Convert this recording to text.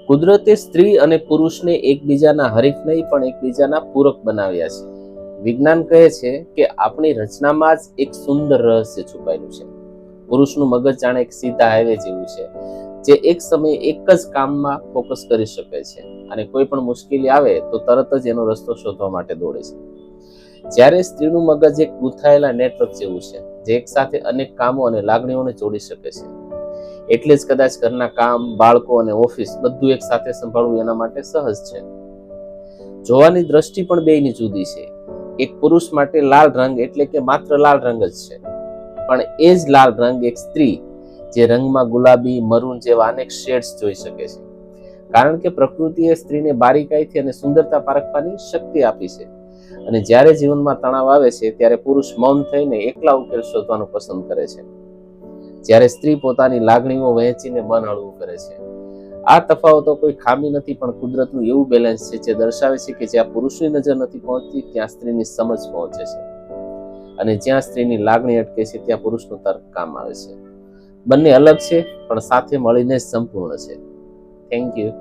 કુદરતે સ્ત્રી અને પુરુષને એકબીજાના હરીફ નહીં પણ એકબીજાના પૂરક બનાવ્યા છે. વિજ્ઞાન કહે છે કે આપણી રચનામાં જ એક સુંદર રહસ્ય છુપાયેલું છે. પુરુષનું મગજ જાણે એક સીધા હાઈવે જેવું છે, જે એક સમયે એક જ કામમાં ફોકસ કરી શકે છે અને કોઈ પણ મુશ્કેલી આવે તો તરત જ એનો રસ્તો શોધવા માટે દોડે છે. જ્યારે સ્ત્રીનું મગજ એક ગૂંથાયેલા નેટવર્ક જેવું છે, જે એક સાથે અનેક કામો અને લાગણીઓને જોડી શકે છે. એટલે જ કદાચ ઘરના કામ, બાળકો અને ઓફિસ બધું એક સાથે સંભાળવું એના માટે સહજ છે. જોવાની દ્રષ્ટિ પણ બેયની જુદી છે. એક પુરુષ માટે લાલ રંગ એટલે કે માત્ર લાલ રંગ જ છે, પણ એ જ લાલ રંગ એક સ્ત્રી જે રંગમાં ગુલાબી, મરૂન જેવા અનેક શેડ્સ જોઈ શકે છે. કારણ કે પ્રકૃતિએ સ્ત્રીને બારીકાઈથી અને સુંદરતા પારખવાની શક્તિ આપી છે. અને જ્યારે જીવનમાં તણાવ આવે છે ત્યારે પુરુષ મૌન થઈને એકલા ઉકેલ શોધવાનું પસંદ કરે છે, જ્યારે સ્ત્રી પોતાની લાગણીઓ વહેંચીને મન હળવું કરે છે. આ તફાવતો કોઈ ખામી નથી, પણ કુદરતનું એવું બેલેન્સ છે જે દર્શાવે છે કે જ્યાં પુરુષની નજર નથી પહોંચતી ત્યાં સ્ત્રીની સમજ પહોંચે છે, અને જ્યાં સ્ત્રીની લાગણી અટકે છે ત્યાં પુરુષનું તર્ક કામ આવે છે. બંને અલગ છે પણ સાથે મળીને જ સંપૂર્ણ છે. Thank you.